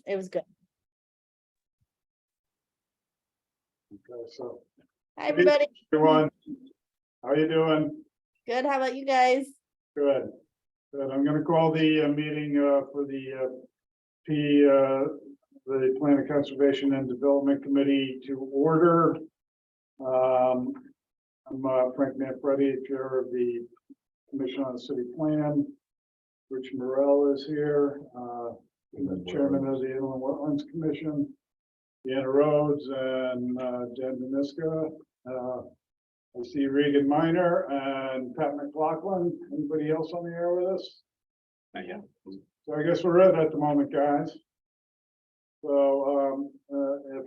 it was good. Okay, so Hi, everybody. everyone, how you doing? Good. How about you guys? Good. Good. I'm gonna call the meeting for the the Plan of Conservation and Development Committee to order. I'm Frank Manfredi, chair of the Commission on the City Plan. Rich Morrell is here, the chairman of the Inland Wetlands Commission. Deanna Rhodes and Jen Deniska. I see Regan Miner and Pat McLaughlin. Anybody else on the air with us? Yeah. So I guess we're at the moment, guys. So if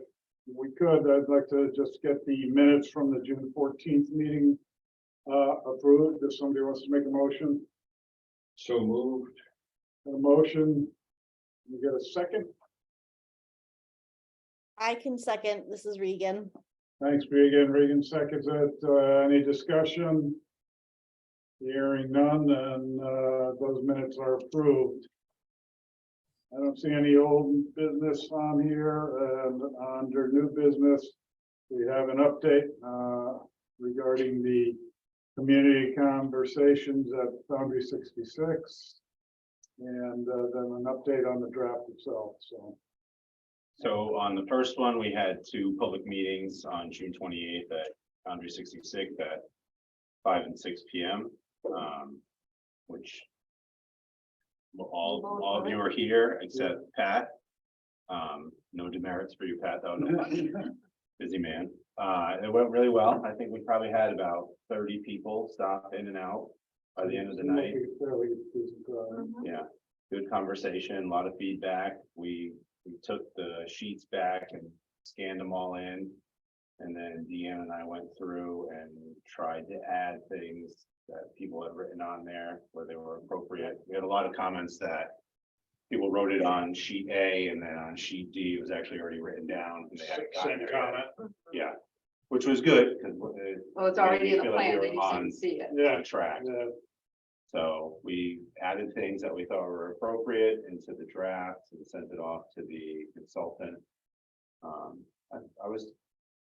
we could, I'd like to just get the minutes from the June 14th meeting approved. If somebody wants to make a motion. So moved. A motion. We get a second. I can second. This is Regan. Thanks, Regan. Regan seconds it. Any discussion? Hearing none, and those minutes are approved. I don't see any old business on here, and under new business, we have an update regarding the community conversations at Foundry 66, and then an update on the draft itself. So on the first one, we had two public meetings on June 28th at Foundry 66 at 5 and 6 p.m. Which all of you are here except Pat. No demerits for you, Pat, though. No, busy man. It went really well. I think we probably had about 30 people stop in and out by the end of the night. Yeah, good conversation, a lot of feedback. We took the sheets back and scanned them all in. And then Deanna and I went through and tried to add things that people had written on there where they were appropriate. We had a lot of comments that people wrote it on sheet A, and then on sheet D, it was actually already written down. And they hadn't gotten there yet. Yeah, which was good because Well, it's already in the feel like we plan, were they just on- didn't see it. Yeah. track. Yeah. So we added things that we thought were appropriate into the draft and sent it off to the consultant. I was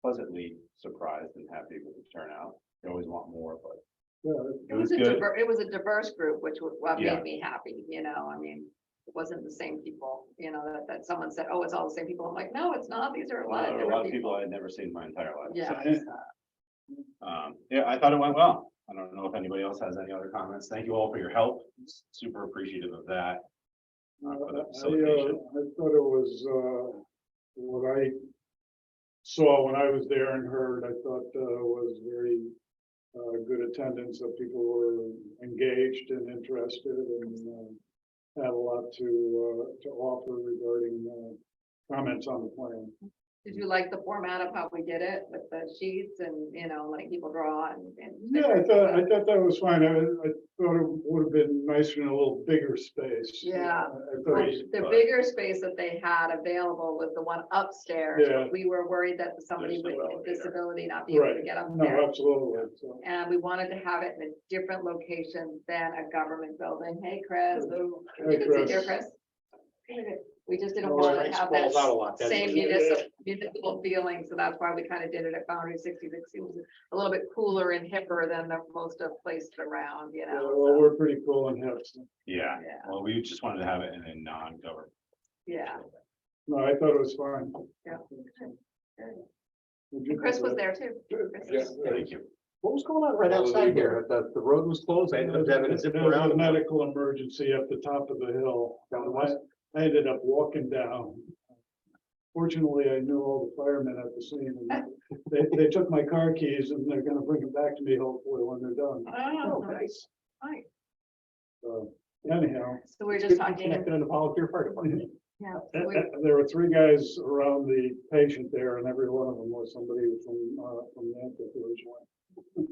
pleasantly surprised and happy with the turnout. You always want more, but Yeah. it was good. It was a diverse group, which was what Yeah. made me happy, I mean, it wasn't the same people, that someone said, oh, it's all the same people. I'm like, no, it's not. These are a lot of A different lot of people people. I had never seen in my entire life. Yeah. Yeah, I thought it went well. I don't know if anybody else has any other comments. Thank you all for your help. Super appreciative of that. For the facilitation. I thought it was what I saw when I was there and heard. I thought was very good attendance. That people were engaged and interested and had a lot to offer regarding comments on the plan. Did you like the format of how we did it with the sheets and, letting people draw and? Yeah, I thought that was fine. I thought it would have been nicer in a little bigger space. Yeah. I thought it was- The bigger space that they had available was the one upstairs. Yeah. We were worried that somebody There's with no a disability not be able to Right. get up No, there. absolutely. So, And we wanted to have it in a different location than a government building. Hey, Chris. You Hey, can sit here, Chris. Chris. We just didn't All want right. to have Falls out a that lot, doesn't same it? municipal feeling. So that's why we kind of did it at Foundry 66. It was a little bit cooler and hipper than the most of places around, well, we're pretty cool and hip. So. Yeah, Yeah. well, we just wanted to have it in a non-government. Yeah. No, I thought it was fine. Yeah. Would you And Chris do was that? there too. Chris was- Thank you. What was going on right outside here? The road was closed. I ended up having to zip There was a around. medical emergency up the top of the hill. I ended up walking down. Fortunately, I knew all the firemen at the scene. And they took my car keys and they're gonna bring them back to me hopefully when they're done. Oh, nice. Nice. So anyhow, So we're just Good to be talking, connected in the volunteer fire department. yeah. so we- there were 3 guys around the patient there and every one of them was somebody from Nantucket originally.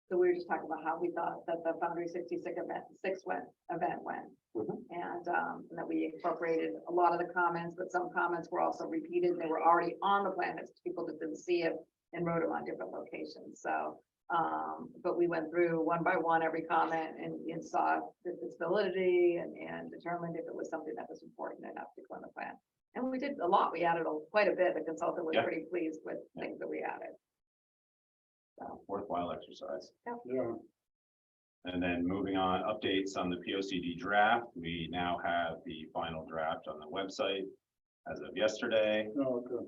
So we were just talking about how we thought that the Foundry 66 event went. Mhm. And that we incorporated a lot of the comments, but some comments were also repeated. They were already on the plan. It's people that didn't see it and wrote them on different locations. So But we went through one by one, every comment and saw its validity and determined if it was something that was important enough to go on the plan. And we did a lot. We added quite a bit. The consultant was Yeah. pretty pleased with things that we added. So, Worthwhile exercise. Yeah, And then moving on, updates on the POCD draft. We now have the final draft on the website as of yesterday. no, okay.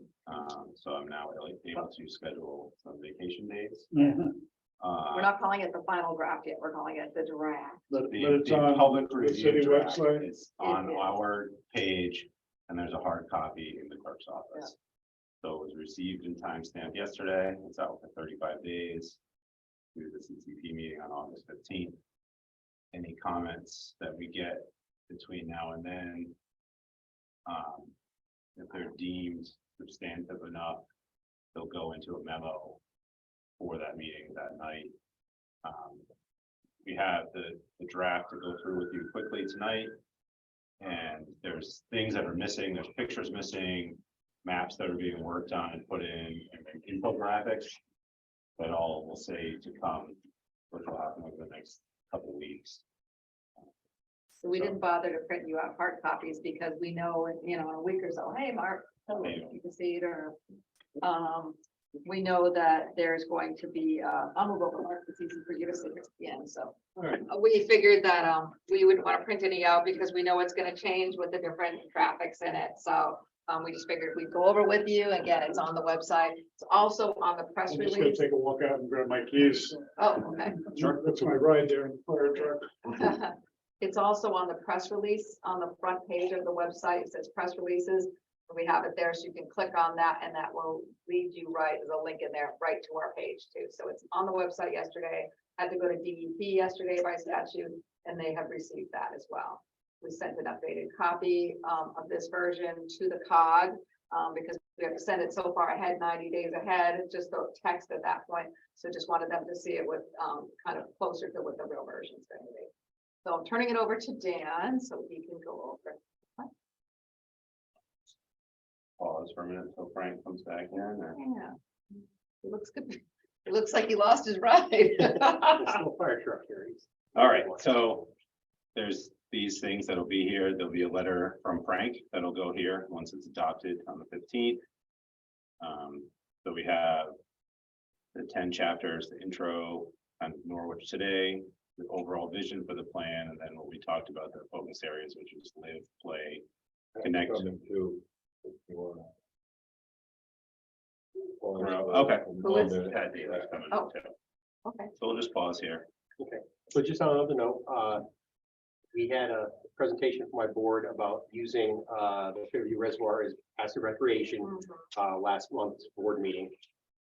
So I'm now able to schedule some vacation days. Mhm. we're not calling it the final draft yet. We're calling it the draft. But The it's the on public the review city draft website. is on It is. our page, and there's a hard copy in the clerk's office. So it was received and timestamped yesterday. It's out for 35 days. Through the CCP meeting on August 15th. Any comments that we get between now and then, if they're deemed substantive enough, they'll go into a memo for that meeting that night. We have the draft to go through with you quickly tonight. And there's things that are missing, there's pictures missing, maps that are being worked on and put in, and infographics. That all will say to come, which will happen over the next couple of weeks. So we didn't bother to print you out hard copies because we know, in a week or so, hey, Mark, you can see it, or, we know that there's going to be, I'll move over, Mark, it's easy for you to see it again, so. We figured that, we wouldn't want to print any out because we know it's gonna change with the different graphics in it, so. We just figured we'd go over with you. Again, it's on the website. It's also on the press I'm just gonna release. take a walk out and grab my keys. Oh, okay. Sure. That's my ride there in the fire truck. It's also on the press release on the front page of the website. It says press releases. We have it there, so you can click on that and that will lead you right, there's a link in there, right to our page too. So it's on the website yesterday. Had to go to DEP yesterday by statute, and they have received that as well. We sent an updated copy of this version to the COG because we have to send it so far ahead, 90 days ahead, just the text at that point. So just wanted them to see it with kind of closer to what the real version is going to be. So I'm turning it over to Dan so he can go over. Pause for a minute until Frank comes back in. or- Yeah. It looks good. It looks like he lost his ride. Still fire truck here. All right, so there's these things that'll be here. There'll be a letter from Frank that'll go here once it's adopted on the 15th. So we have the 10 chapters, the intro, and Norwich today, the overall vision for the plan, and then what we talked about, the focus areas, which is live, play, connect. Coming too, if you wanna. Okay. Who is- Pat Daly's coming Oh. up too. Okay. So we'll just pause here. So just on another note, we had a presentation from my board about using the Fairview Reservoir as passive recreation last month's board meeting.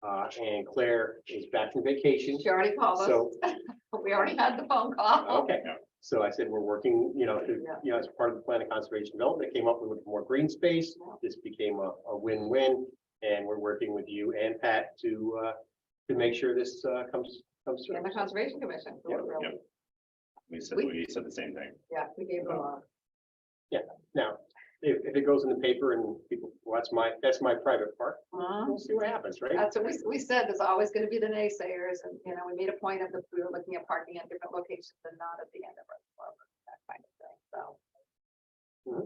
And Claire is back from vacation. She already called us. So, We already had the phone call. okay, Yeah. so I said, we're working, as part of the plan of conservation development, it came up with more green space. This became a win-win, and we're working with you and Pat to make sure this comes through. And the Conservation Commission. So Yeah, we're really- yeah. We said the same thing. Yeah, we gave them a. Now, if it goes in the paper and people, well, that's my private part, we'll see what happens, right? That's what we said, there's always gonna be the naysayers, and, we made a point of that we were looking at parking at different locations and not at the end of our, that kind of thing, so.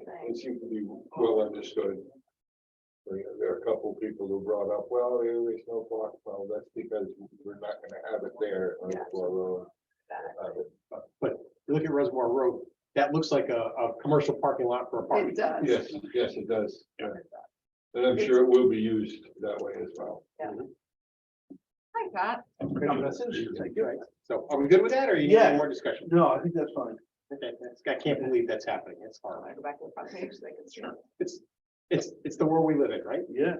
Okay. It seems to be well understood. There are a couple of people who brought up, well, there is no block, well, that's because we're not gonna have it there. Yeah. But look at Reservoir Road, that looks like a commercial parking lot for a It parking. does. Yes, yes, it does. Yeah. And I'm sure it will be used that way as well. Hi, Pat. So are we good with that, or you need Yeah. any more discussion? No, I think that's fine. Okay, I can't believe that's happening, it's I horrible. go back to the front page, so they can see. It's the world we live in, right? Yeah.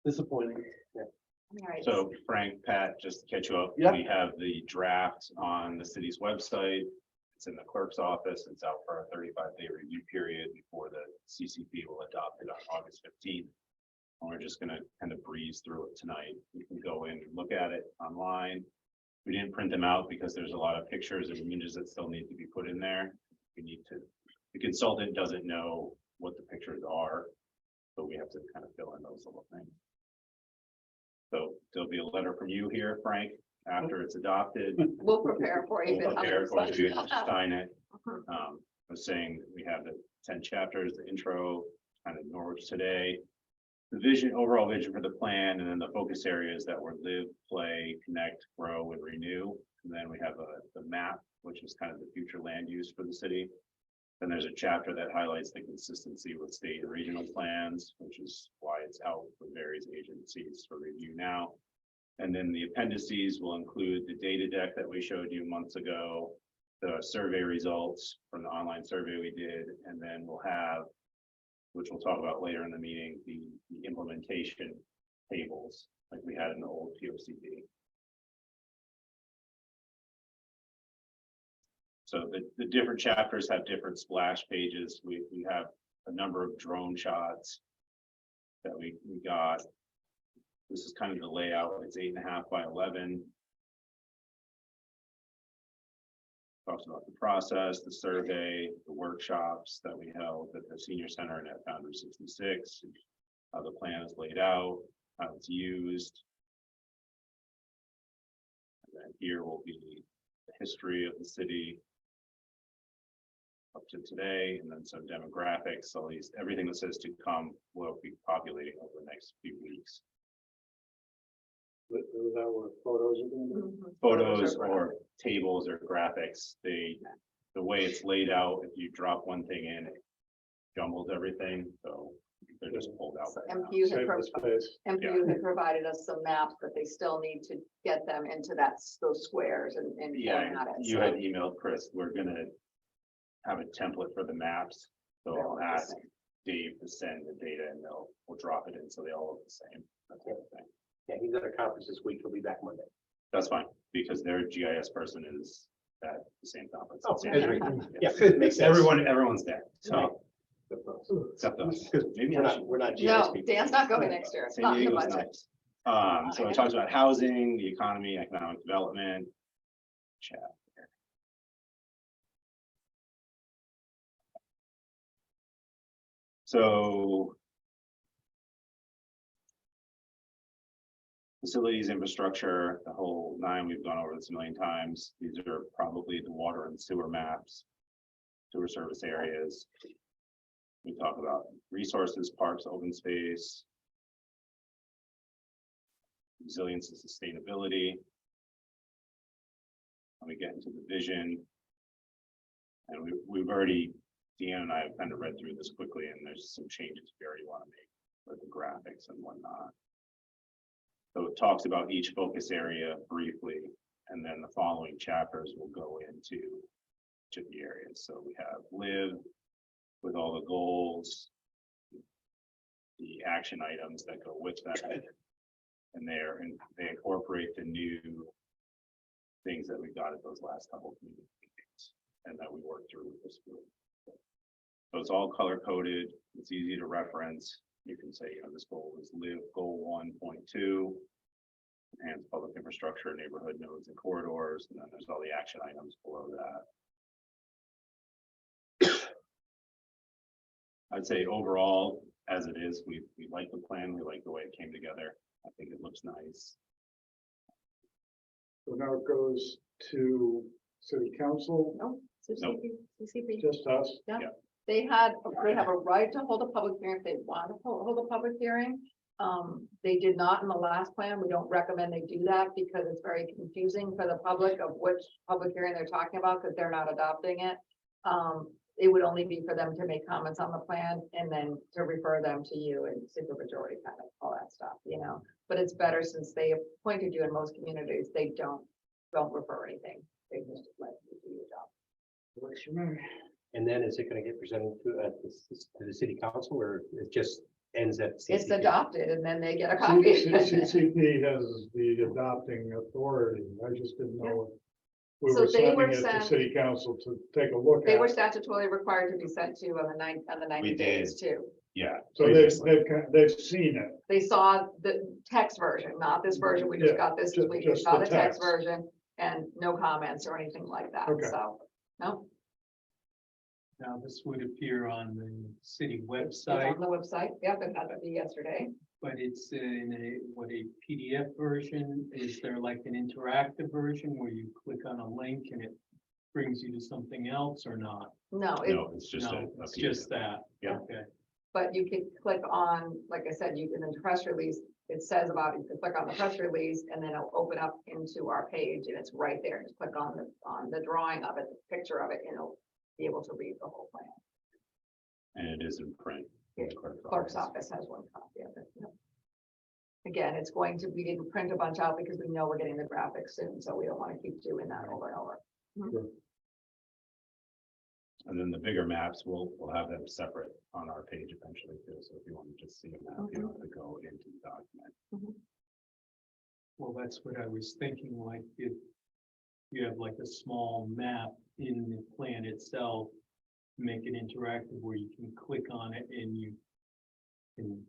Disappointing. All right. So Frank, Pat, just to catch you up, Yeah. we have the draft on the city's website. It's in the clerk's office. It's out for a 35-day review period before the CCP will adopt it on August 15th. And we're just gonna kind of breeze through it tonight. You can go in and look at it online. We didn't print them out because there's a lot of pictures and images that still need to be put in there. The consultant doesn't know what the pictures are, so we have to kind of fill in those little things. So there'll be a letter from you here, Frank, after it's adopted. We'll prepare for you. We'll prepare for you to Mhm. sign it. I was saying, we have the 10 chapters, the intro, kind of Norwich today. The vision, overall vision for the plan, and then the focus areas that were live, play, connect, grow, and renew. And then we have the map, which is kind of the future land use for the city. Then there's a chapter that highlights the consistency with state and regional plans, which is why it's out for various agencies for review now. And then the appendices will include the data deck that we showed you months ago, the survey results from the online survey we did, and then we'll have, which we'll talk about later in the meeting, the implementation tables like we had in the old POCD. So the different chapters have different splash pages. We have a number of drone shots that we got. This is kind of the layout. It's 8.5 by 11. Talks about the process, the survey, the workshops that we held at the senior center and at Foundry 66, how the plan is laid out, how it's used. And then here will be the history of the city up to today, and then some demographics. So these, everything that says to come will be populating over the next few weeks. That were photos again? Mhm. Photos are or tables or graphics, the way it's laid out, if you drop one thing in, it jumbles everything, so they're just pulled out. So right now. MPU Save the space. had provided us some maps, but they still need to get them into those squares and Yeah, format it. you So had emailed Chris, we're gonna have a template for the maps, so they're I'll all the ask same. Dave to send the data and we'll drop it in, so they all look the same. That's the other thing. Yeah, he's at a conference this week. He'll be back Monday. That's fine, because their GIS person is at the same conference. Oh, Same Esri. time. Yeah, makes sense. Everyone's there, so, except us. Because Maybe we're I not, should- we're not GIS No, people. Dan's not going next year. It's San not in the Diego's budget. nice. So it talks about housing, the economy, economic development. Chat. So. Facilities, infrastructure, the whole nine, we've gone over this a million times. These are probably the water and sewer maps, sewer service areas. We talk about resources, parks, open space, resilience and sustainability. And we get into the vision. And we've already, Deanna and I have kind of read through this quickly, and there's some changes we already want to make with the graphics and whatnot. So it talks about each focus area briefly, and then the following chapters will go into each of the areas. So we have live with all the goals, the action items that go with that, and they incorporate the new things that we got at those last couple of meetings and that we worked through with this group. So it's all color coded. It's easy to reference. You can say, this goal is live goal 1.2, enhance public infrastructure, neighborhood nodes and corridors, and then there's all the action items below that. I'd say overall, as it is, we like the plan. We like the way it came together. I think it looks nice. So now it goes to city council, No, Nope. CCP. just us. They have a right to hold a public hearing if they want to hold a public hearing. They did not in the last plan. We don't recommend they do that because it's very confusing for the public of which public hearing they're talking about because they're not adopting it. It would only be for them to make comments on the plan and then to refer them to you and supermajority kind of all that stuff, But it's better since they appointed you in most communities, they don't refer anything. They just let you do your job. Works for me. And then is it gonna get presented to the city council, or it just ends at? It's CCP? adopted and then they get a copy. CCP has the adopting authority. I just didn't know. if We So were they were sending it to sent- city council to take a look They were at. statutorily required to be sent to on the 90 We days too. Yeah. So they've seen it. They saw the text version, not this version. We just Yeah, got this ju- week. We just saw the the text text. version and no comments or anything like that. Okay. So, no, Now, this would appear on the city it's website. on the website. Yep, it had to be yesterday. But it's in a PDF version? Is there like an interactive version where you click on a link and it brings you to something else or not? No, No, it's just No, a it's PDF. just that. Yeah. Okay. but you can click on, like I said, you can, in the press release, it says about, you can click on the press release and then it'll open up into our page and it's right there. Just click on the drawing of it, the picture of it, and it'll be able to read the whole plan. And it is in print. in the Clerk's office has one copy of it. Yep. Again, it's going to, we didn't print a bunch out because we know we're getting the graphics soon, so we don't want to keep doing that over and over. And then the bigger maps, we'll have them separate on our page eventually too. So if you want to just see a map, you don't have to go into the document. Well, that's what I was thinking, like if you have like a small map in the plan itself, make it interactive where you can click on it and you can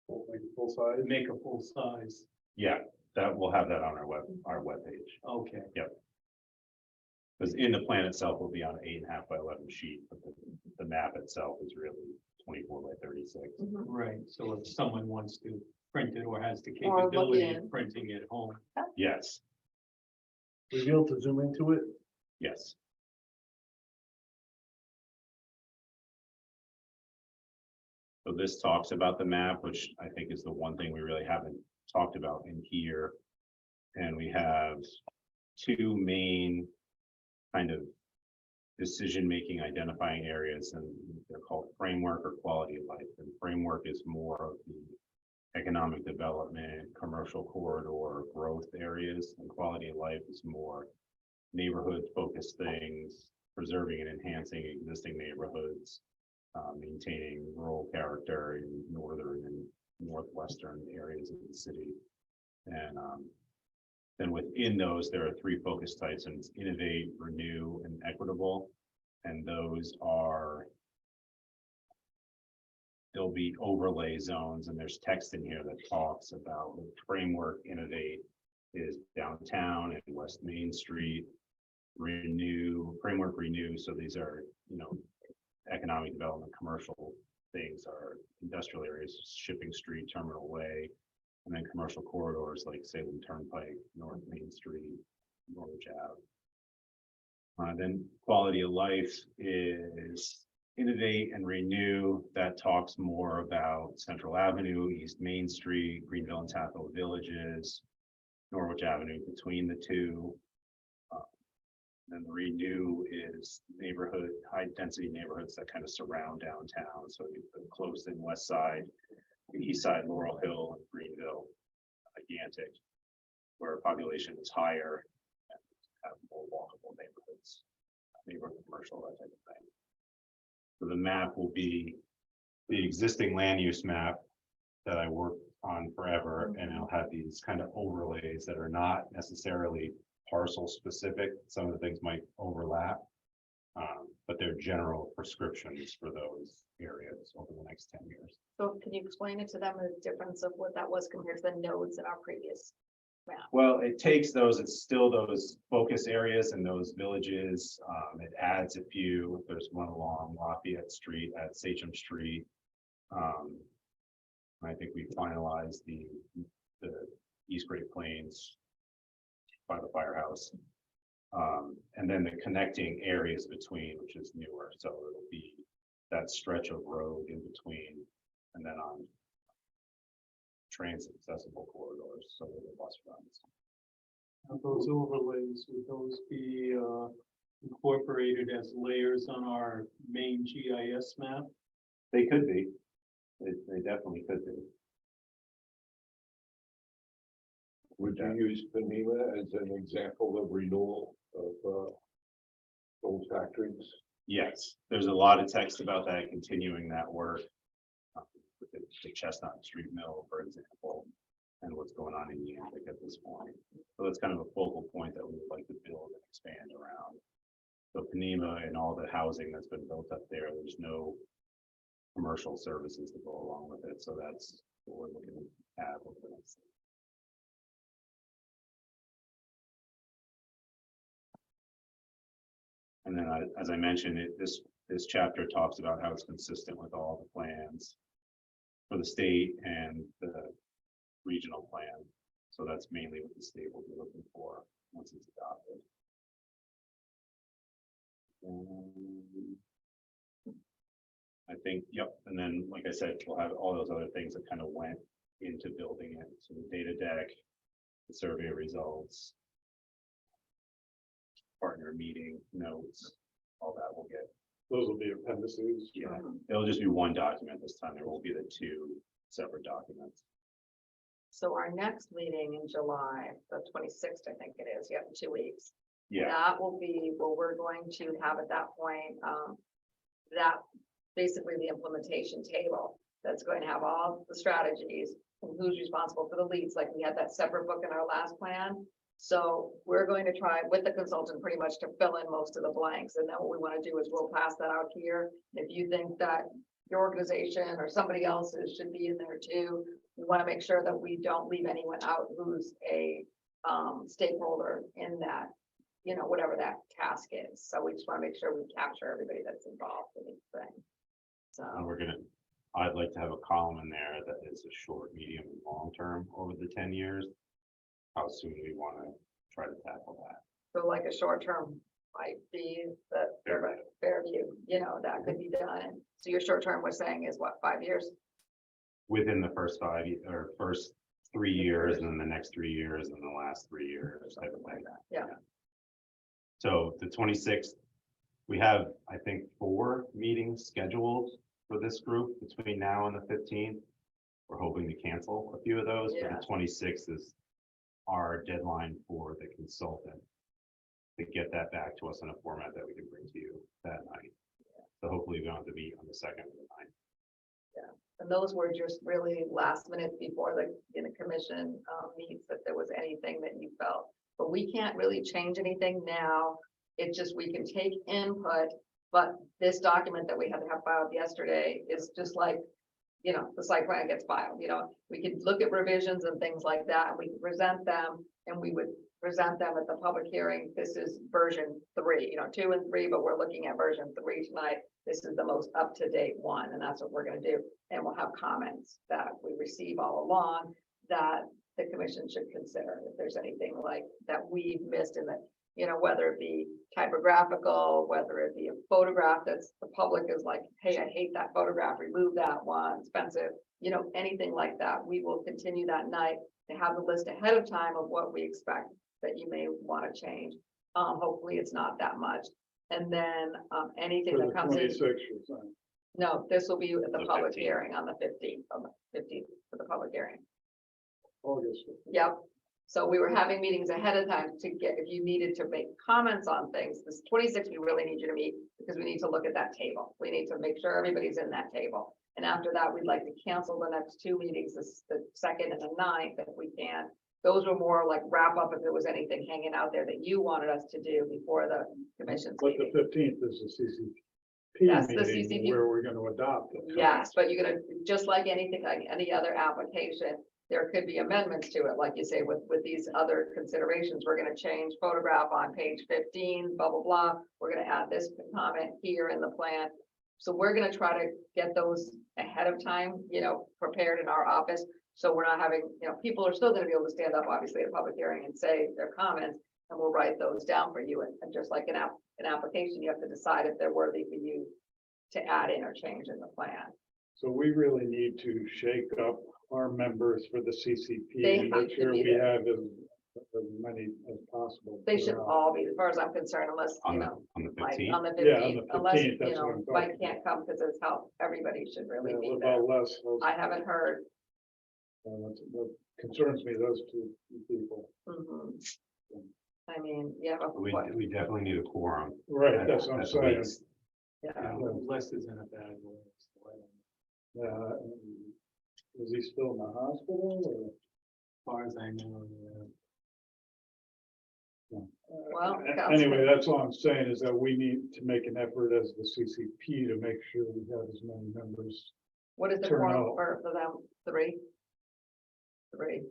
Like full size. make a full size. Yeah, that we'll have that on our webpage. Okay, Because in the plan itself will be on an 8.5 by 11 sheet, but the map itself is really 24 by 36. right. So if someone wants to print it or has the Or look capability in. of printing it home. Yes, Will you be able to zoom into it? yes. So this talks about the map, which I think is the one thing we really haven't talked about in here. And we have two main kind of decision-making identifying areas, and they're called framework or quality of life. And framework is more of the economic development, commercial corridor growth areas, and quality of life is more neighborhood-focused things, preserving and enhancing existing neighborhoods, maintaining rural character in northern and northwestern areas of the city. And then within those, there are three focus types, and it's innovate, renew, and equitable. And those are, there'll be overlay zones, and there's text in here that talks about the framework. Innovate is downtown and West Main Street. Renew, framework renew, so these are, economic development, commercial things are industrial areas, Shipping Street, Terminal Way, and then commercial corridors like Salem Turnpike, North Main Street, Norwich Ave. Then quality of life is innovate and renew. That talks more about Central Avenue, East Main Street, Greenville and Tathel Villages, Norwich Avenue between the two. Then the renew is neighborhood, high density neighborhoods that kind of surround downtown. So the close in West Side, the East Side, Laurel Hill, and Greenville, gigantic, where population is higher and have more walkable neighborhoods, neighborhood commercial, that type of thing. So the map will be the existing land use map that I worked on forever, and it'll have these kind of overlays that are not necessarily parcel specific. Some of the things might overlap, but they're general prescriptions for those areas over the next 10 years. So can you explain it to them, the difference of what that was compared to the nodes in our previous map? Well, it takes those, it's still those focus areas and those villages. It adds a few. There's one along Lafayette Street at Sachem Street. I think we finalized the East Great Plains by the firehouse. And then the connecting areas between, which is newer. So it'll be that stretch of road in between, and then on transit accessible corridors, so the bus runs. Now, those overlays, would those be incorporated as layers on our main GIS map? They could be. They definitely could be. Would you use Panema as an example of renewal of old factories? Yes, there's a lot of text about that, continuing that work. With the Chestnut Street Mill, for example, and what's going on in Yantic at this point. So that's kind of a focal point that we would like to build and expand around. So Panema and all the housing that's been built up there, there's no commercial services to go along with it. So that's what we're looking at over the next. And then, as I mentioned, this chapter talks about how it's consistent with all the plans. for the state and the regional plan. So that's mainly what the state will be looking for once it's adopted. I think, yep, and then, like I said, we'll have all those other things that kind of went into building it, so the data deck, the survey results, partner meeting notes, all that will get, Those will be appendices. yeah, it'll just be one document this time, there won't be the two separate documents. So our next meeting in July, the 26th, I think it is, you have 2 weeks. Yeah, That will be, well, we're going to have at that point, that basically the implementation table. That's going to have all the strategies and who's responsible for the leads, like we had that separate book in our last plan. So we're going to try with the consultant pretty much to fill in most of the blanks. And then what we want to do is we'll pass that out here. If you think that your organization or somebody else's should be in there too, we want to make sure that we don't leave anyone out who's a stakeholder in that, you know, whatever that task is. So we just want to make sure we capture everybody that's involved in each thing. So, and I'd like to have a column in there that is a short, medium, and long term over the 10 years. How soon do we want to try to tackle that? so like a short term might be the Fairview, you know, that could be done. So your short term was saying is what, 5 years? Within the first or first 3 years, and then the next 3 years, and the last 3 years, type of thing. Yeah. So the 26th, we have, I think, 4 meetings scheduled for this group between now and the 15th. We're hoping to cancel a few of those, but Yeah. the 26th is our deadline for the consultant to get that back to us in a format that we can bring to you that night. So hopefully we don't have to meet on the 2nd of the night. And those were just really last minute before the commission meets, if there was anything that you felt. But we can't really change anything now. It's just, we can take input, but this document that we had to have filed yesterday is just like, you know, the site plan gets filed, you know, we could look at revisions and things like that, and we can present them, and we would present them at the public hearing. This is version 3, you know, 2 and 3, but we're looking at version 3 tonight. This is the most up-to-date one, and that's what we're gonna do. And we'll have comments that we receive all along that the commission should consider if there's anything like that we've missed in the, you know, whether it be typographical, whether it be a photograph that's the public is like, hey, I hate that photograph, remove that one, expensive, you know, anything like that. We will continue that night to have the list ahead of time of what we expect that you may want to change. Hopefully it's not that much. And then anything For the that comes in. 26th, you're saying. No, this will be at the The public 15th. hearing on the 15th for the public hearing. August. Yep. So we were having meetings ahead of time to get, if you needed to make comments on things, this 26, we really need you to meet because we need to look at that table. We need to make sure everybody's in that table. And after that, we'd like to cancel the next 2 meetings, the 2nd and the 9th, if we can. Those were more like wrap up if there was anything hanging out there that you wanted us to do before the commission's But the meeting. 15th is the CCP That's the meeting CCP. where we're going to adopt it. Yes, but you're gonna, just like anything, like any other application, there could be amendments to it, like you say, with these other considerations, we're gonna change photograph on page 15, blah, blah, blah. We're gonna add this comment here in the plan. So we're gonna try to get those ahead of time, you know, prepared in our office. So we're not having, you know, people are still gonna be able to stand up, obviously, at a public hearing and say their comments, and we'll write those down for you. And just like an application, you have to decide if they're worthy for you to add in or change in the plan. So we really need to shake up our members for the CCP. They and have make to sure be we there. have as many as possible. They should throughout. all be, as far as I'm concerned, unless, you know, On the Mike, 15th. on the Yeah, on 15th, the unless, 15th, you that's what know, I'm Mike talking can't come because it's help, everybody should really Yeah, be what there. about Les? I haven't heard. What concerns me, those 2 people. Mhm. I mean, yeah, but We what, we definitely need a quorum. Right, that's what I'm at saying. least. yeah, Less is in a bad way. Yeah. Is he still in the hospital or? As far as I know, Well, Anyway, that's all I'm saying is that we need to make an effort as the CCP to make sure we have as many members. what is the turn quorum out. for them? 3? 3.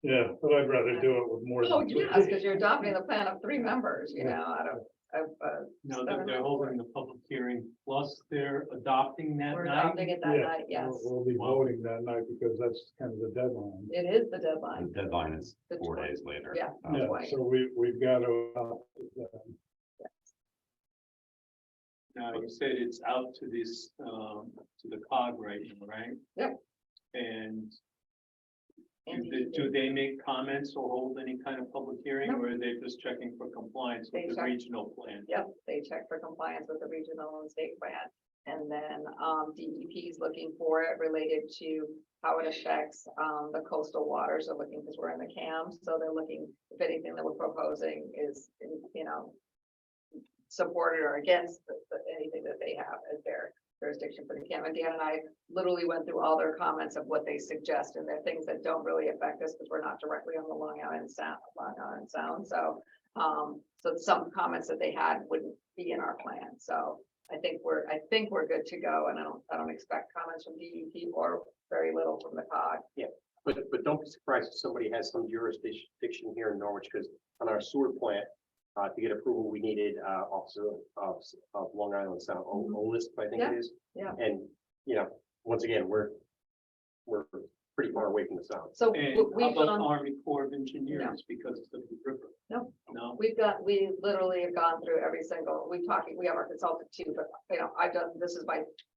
Yeah, but I'd rather do it with more Oh, than 3. yes, because you're adopting the plan of 3 members, you know, No, they're holding the public hearing, plus they're adopting that We're night. adopting it that Yeah, night, yes. We'll be voting that night because that's kind of the deadline. It is the The deadline. deadline is The 4 20 days later. yeah. Yeah, Right. so we've got to, Now, you said it's out to this, to the COG right now, right? Yep. And And do they make comments or hold any kind of public hearing, No. or are they just checking for compliance They with the check. regional plan? Yep, they check for compliance with the regional and state plan. And then, DEP is looking for it related to how it affects, the coastal waters. They're looking, because we're in the CAM, so they're looking if anything that we're proposing is, you know, supported or against anything that they have as their jurisdiction for the CAM. And Dan and I literally went through all their comments of what they suggest, and they're things that don't really affect us because we're not directly on the Long Island Sound. So, so some comments that they had wouldn't be in our plan. So I think we're good to go, and I don't expect comments from DEP or very little from the COG. But don't be surprised if somebody has some jurisdiction here in Norwich, because on our sewer plant, to get approval, we needed, officer of Long Island Sound, Olist, I think it is. Yeah. And, you know, once again, we're pretty far away from the sound. So And how we've about gone, Army Corps of Engineers because it's the river? No. No, we literally have gone through every single, we have our consultant too, but this is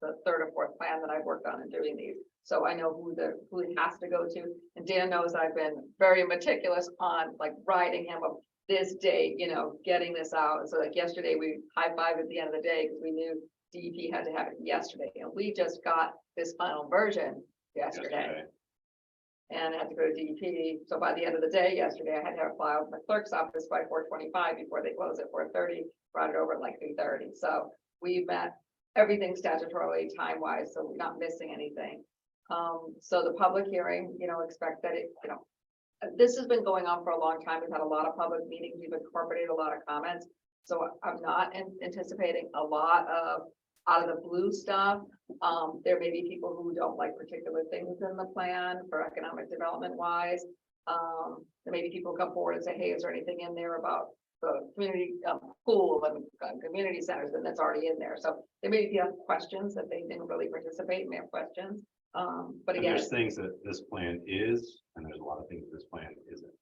the third or fourth plan that I've worked on in doing these. So I know who it has to go to, and Dan knows I've been very meticulous on like writing him up this date, you know, getting this out. And so like yesterday, we high-fived at the end of the day because we knew DEP had to have it yesterday, and we just got this final version yesterday. And I had to go to DEP, so by the end of the day yesterday, I had to have it filed in the clerk's office by 4:25 before they close at 4:30, brought it over at like 3:30, so we met everything statutorily, time-wise, so we're not missing anything. So the public hearing, you know, expect that it, you know, this has been going on for a long time, we've had a lot of public meetings, we've incorporated a lot of comments, so I'm not anticipating a lot of out of the blue stuff. There may be people who don't like particular things in the plan for economic development wise. There may be people who come forward and say, hey, is there anything in there about the community pool and community centers, and that's already in there. So there may be questions that they didn't really participate, may have questions. But And again, there's things that this plan is, and there's a lot of things this plan isn't.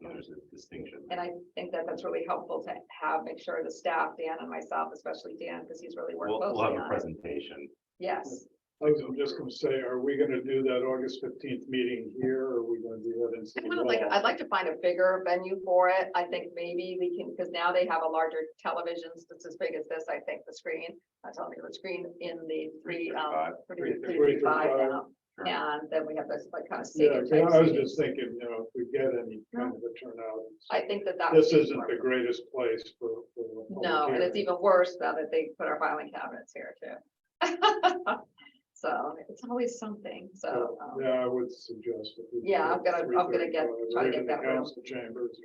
So there's a distinction. and I think that that's really helpful to have, make sure the staff, Dan and myself, especially Dan, because he's really worked We'll closely have a on it. presentation. Yes. I was just gonna say, are we gonna do that August 15th meeting here, or are we gonna do that in City Hall? I'd like to find a bigger venue for it. I think maybe we can, because now they have a larger television that's as big as this, I think, the screen. I'm telling you, the screen in the 335 now. Sure. And then we have this like kind of Yeah, stadium type I was seating. just thinking, you know, if we get any kind of a turnout. I think that This would be isn't more- the greatest place for. a public No, and it's hearing. even worse now that they put our filing cabinets here too. So it's always something, so. Yeah, I would suggest. if we Yeah, could, I'm gonna get- 335, try to or get even the that room. council chambers.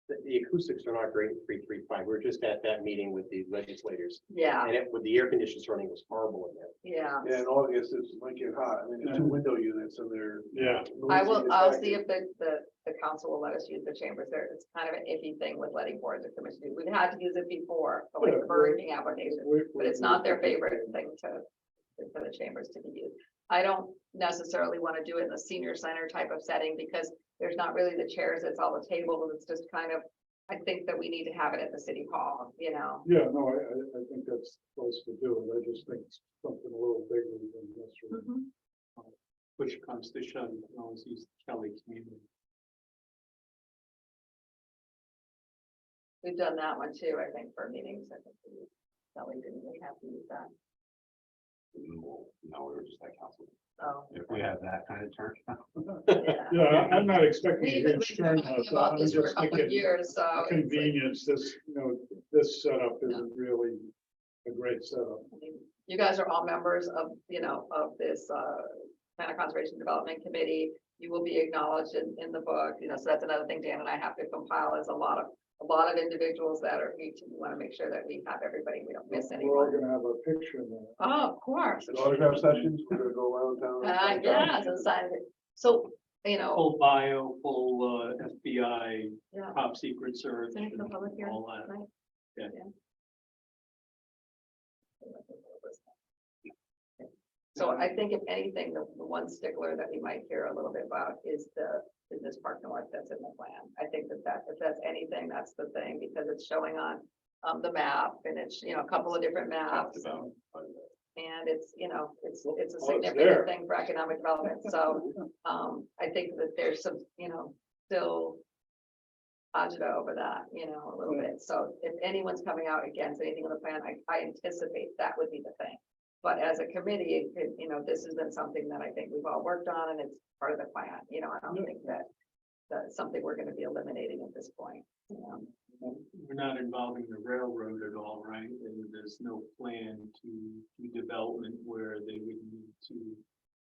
The acoustics are not great in 335. We were just at that meeting with the legislators, Yeah, and with the air conditioners running, it was horrible in there. yeah. Yeah, in August, it's like get hot. I mean, there's 2 window units and they're. Yeah. I'll see if the council will let us use the chambers there. It's kind of an iffy thing with letting boards of commission do. We've had to use it before, for like Yeah, hurricane applications, We- but it's we- not their favorite thing for the chambers to be used. I don't necessarily want to do it in the senior center type of setting because there's not really the chairs, it's all the tables, it's just kind of, I think that we need to have it at the city hall, you know? Yeah, no, I think that's close to do it. I just think it's something a little bigger than this room. push comes to shove, you can always use the Kelly community. We've done that one too, I think, for meetings. I think we didn't really have to use that. No, we were just at council. Oh. If we have that kind of turn. Yeah. Yeah, I'm not expecting a We've been huge talking turnout. about I'm this for a just couple of thinking years, so. it's like- convenience, this setup isn't really a great setup. I mean, you guys are all members of, of this, kind of conservation development committee. You will be acknowledged in the book, so that's another thing Dan and I have to compile is a lot of individuals that we want to make sure that we have everybody, we don't miss We're all anyone. gonna have a picture in there. Oh, of course. Autograph sessions, we're gonna go around town. Yeah, so sign it. So, Full bio, full FBI, yeah. top secret search, Finish the and public hearing all that. tonight? So I think if anything, the one stickler that we might hear a little bit about is the business park north that's in the plan. I think that if that's anything, that's the thing, because it's showing on the map, and it's, you know, a couple of different maps. About, And it's, you know, it's a there. significant thing for economic development, so, I think that there's some, you know, still agita over that, you know, a little bit, so if anyone's coming out against anything on the plan, I anticipate that would be the thing. But as a committee, you know, this has been something that I think we've all worked on, and it's part of the plan, you know, I don't think that's something we're gonna be eliminating at this point, you know. We're not involving the railroad at all, right? And there's no plan to do development where they would need to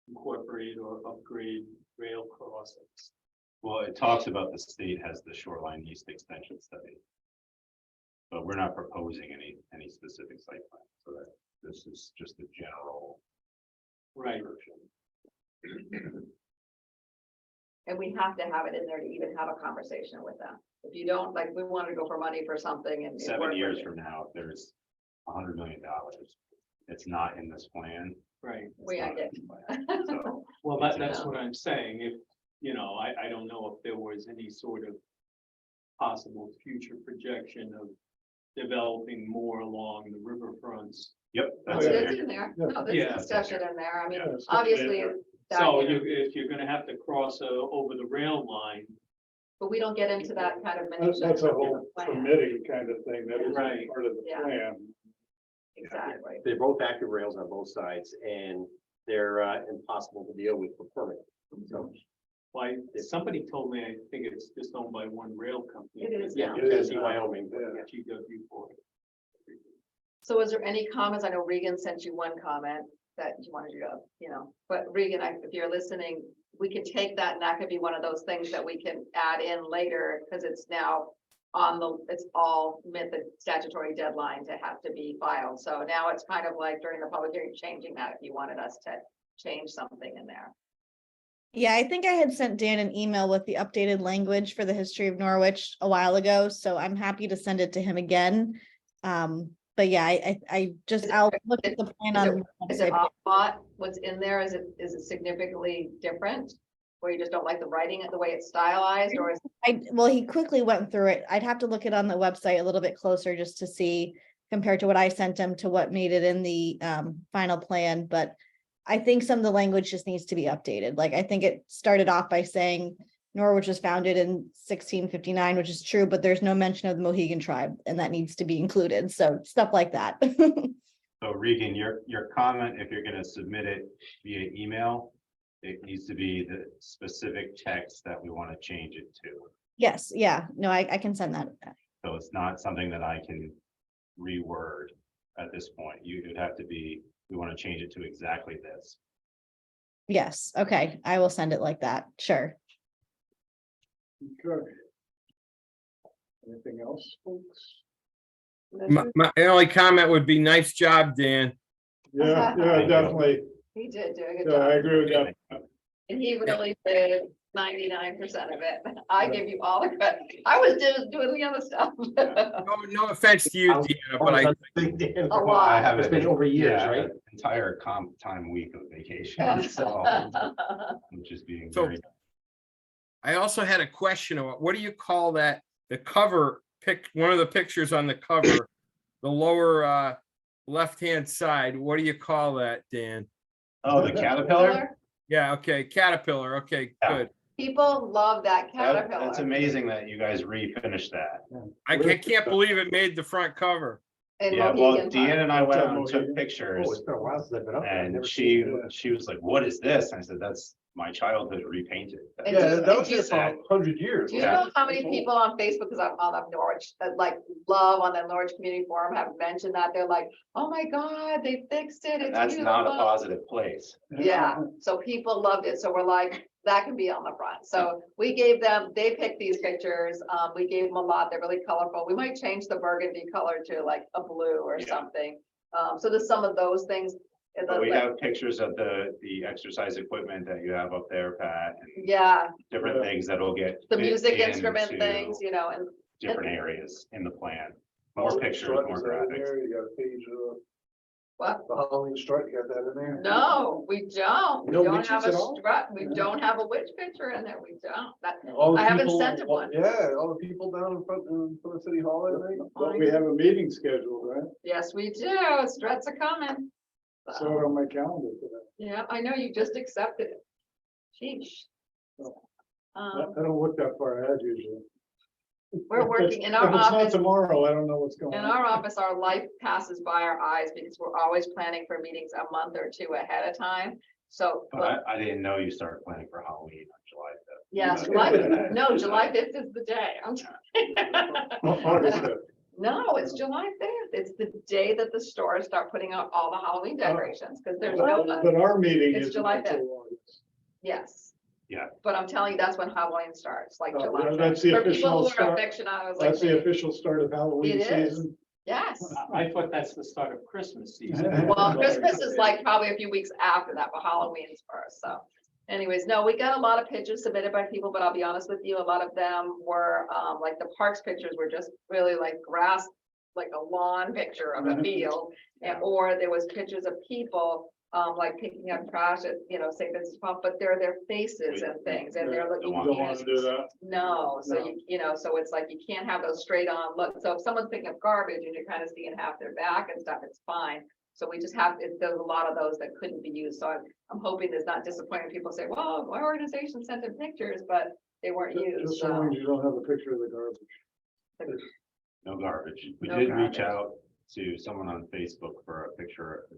incorporate or upgrade rail crossings. well, it talks about the state has the shoreline east extension study. But we're not proposing any specific site plan, so that this is just a general Right. version. And we have to have it in there to even have a conversation with them. If you don't, like, we wanted to go for money for something and. it 7 worked years with it. from now, if there's $100 million, it's not in this plan. Right. it's We not ain't in the plan. So, Well, It's that's enough. what I'm saying. If, you know, I don't know if there was any sort of possible future projection of developing more along the riverfronts. Yep, Oh, that's it in is there. in there. Yeah. No, Yeah. there's discussion in there. I mean, Yeah, it's obviously. definitely that, So you know, if you're gonna have to cross over the rail line, But we don't get into that kind of. That's a whole plan. committee kind of thing, that is Right. part of the Yeah. plan. Exactly. They're both active rails on both sides, and they're impossible to deal with for permit. So, like, somebody told me, I think it's just owned by one rail company. It is yeah, now. Tennessee, Wyoming, but Yeah. GW4. So is there any comments? I know Regan sent you one comment that you wanted you to, you know, but Regan, if you're listening, we can take that, and that could be one of those things that we can add in later, because it's now it's all met the statutory deadline to have to be filed. So now it's kind of like during the public hearing, changing that if you wanted us to change something in there. Yeah, I think I had sent Dan an email with the updated language for the history of Norwich a while ago, so I'm happy to send it to him again. But yeah, I'll look at the plan on. the Is it website. off lot? What's in there? Is it significantly different? Or you just don't like the writing and the way it's stylized, or is Well, he quickly went through it. I'd have to look it on the website a little bit closer just to see compared to what I sent him to what made it in the final plan, but I think some of the language just needs to be updated. Like, I think it started off by saying Norwich was founded in 1659, which is true, but there's no mention of the Mohegan tribe, and that needs to be included. So stuff like that. So Regan, your comment, if you're gonna submit it via email, it needs to be the specific text that we want to change it to. Yes, yeah, no, I can send that. So it's not something that I can reword at this point. You'd have to be, we want to change it to exactly this. Yes, okay, I will send it like that. Sure. Okay. Anything else, folks? My only comment would be nice job, Dan. Yeah, Thank you. definitely. he did do a good Yeah, I job, agree with that. and he really did 99% of it. I give you all the credit. I was just doing the other stuff. No offense to you, Deanna, but I, A I lot. have It's been over years, yeah, right? an entire comp time week of vacation, so I'm just being So- very. I also had a question about, what do you call that? The cover one of the pictures on the cover, the lower left-hand side, what do you call that, Dan? Oh, the caterpillar? Yeah, okay, caterpillar, okay, Yeah. good. People love that caterpillar. That's amazing that you guys refinished that. I can't believe it made the front cover. In Yeah, well, Mohegan Park. Deanna and I went out and Mohegan. took pictures, Oh, it's been a while since I've been up there. I've and never she seen it. was like, "What is this?" I said, "That's my childhood repainted." And Yeah, do- that was do you- just for 100 years. Do you Yeah. know how many people on Facebook, because I'm on Norwich, that like love on the Norwich Community Forum have mentioned that? They're like, oh my God, they fixed it. It's That's not a beautiful." positive place. Yeah, so people loved it. So we're like, that can be on the front. So we gave them, they picked these pictures. We gave them a lot. They're really colorful. We might change the burgundy color to like a blue or Yeah. something. So there's some of those things. And But then, we like, have pictures of the exercise equipment that you have up there, Pat, and yeah, different things that'll get. the fit music instrument into things, you know, and Different areas in the plan. More pictures, Strut, more is that in graphics. there? You got a page, What? the Halloween strut, you got that in there? No, we don't. We No don't witches have a at all? strut. We don't have a witch picture in there. We don't. That, All the I haven't people- sent it one. Yeah, all the people down in front of City Hall that night. But we have a meeting scheduled, right? yes, we do. Struts are coming. So on my calendar for that. Yeah, I know you just accepted it. Sheesh. I don't look that far ahead usually. We're working in our If it's not office. tomorrow, I don't know what's going In on. our office, our life passes by our eyes because we're always planning for meetings a month or two ahead of time. So, But I didn't know you started planning for Halloween on July 5th. yes, July 5th is the day. I'm August fifth. No, it's July 5th. It's the day that the stores start putting out all the Halloween decorations because there's no, But our meeting It's is July until 5th. August. yes. Yeah. But I'm telling you, that's when Halloween starts, like Oh, July. that's 5th. the For official people who are start. aficionados That's like the me. official start of Halloween It is. season. Yes. I thought that's the start of Christmas season. Well, Christmas is like probably a few weeks after that, but Halloween's first, so. Anyways, no, we got a lot of pictures submitted by people, but I'll be honest with you, a lot of them were, like the parks pictures were just really like grass, like a lawn picture of a field. And, or there was pictures of people, like picking up trash at, St. Vincent's Pump, but they're their faces and things, and they're looking. You don't want to do that. No, so No. so it's like you can't have those straight on look. So if someone's picking up garbage and you're kind of seeing half their back and stuff, it's fine. So we just have, there's a lot of those that couldn't be used. So I'm hoping there's not disappointing people say, well, my organization sent in pictures, but they weren't used. Just so So long as you don't have a picture of the garbage. No garbage. We No did garbage. reach out to someone on Facebook for a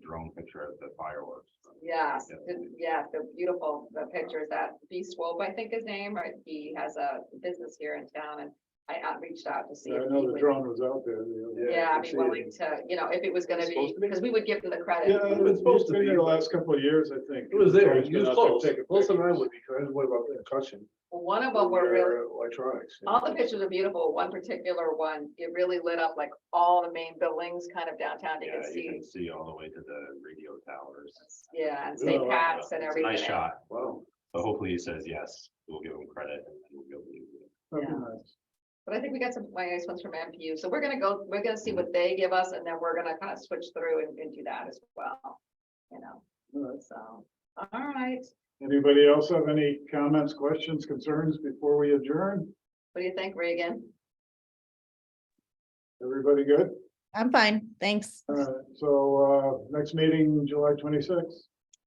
drone picture of the fireworks. yes, Yeah. yeah, the beautiful, the pictures that Beast Wolf, I think his name, right? He has a business here in town and I reached out to see I if he know the would. drone was out there. the other day. Yeah, I I'd be see it. willing to, if it was gonna It's be, supposed to be? because we would give them the credit. Yeah, it's supposed to be there the last couple of years, I think. It was there, It's he was been out there close, taking closer than I pictures. would be, because what about the concussion? One of them were really, Electronics. all the pictures are beautiful. One particular one, it really lit up like all the main buildings kind of downtown. You Yeah, can you see, can see all the way to the radio towers. yeah, and St. Yeah, Pat's and It's a everything. nice shot. Wow. So hopefully he says yes, we'll give him credit and then we'll be able to use it. That'd be Yeah. nice. But I think we got some nice ones from MPU. So we're gonna see what they give us and then we're gonna kind of switch through and do that as well. All right. So, all right. Anybody else have any comments, questions, concerns before we adjourn? What do you think, Regan? Everybody good? I'm fine, thanks. All right, so, next meeting, July 26th.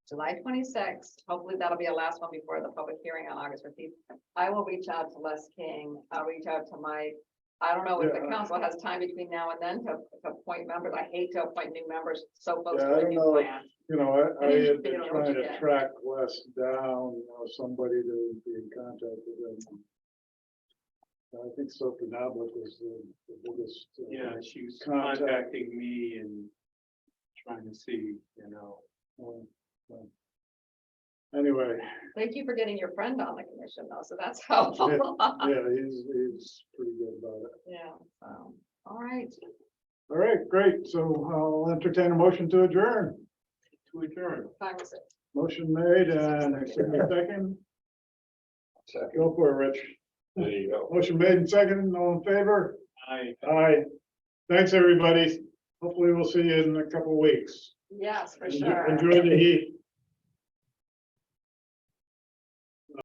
July 26th. Hopefully that'll be a last one before the public hearing on August 15th. I will reach out to Les King. I'll reach out to Mike. I don't know if the Yeah. council has time between now and then to appoint members. I hate to appoint new members so close Yeah, to I a don't new know. plan. You know, I had You been don't know what trying you to get. track Les down, somebody to be in contact with him. I think Sophie Knoblet was the biggest. Yeah, she was Contact. contacting me and trying to see, Anyway, Thank you for getting your friend on the commission though. So that's helpful. yeah, he's pretty good about it. Yeah, so, all right. All right, great. So I'll entertain a motion to adjourn. to adjourn. Time is it? Motion made and second. Second, Go for it, Rich. there you go. Motion made and second, all in favor? I Aye. Thanks, everybody. Hopefully we'll see you in a couple weeks. Yes, for Enjoy sure. enjoy the heat.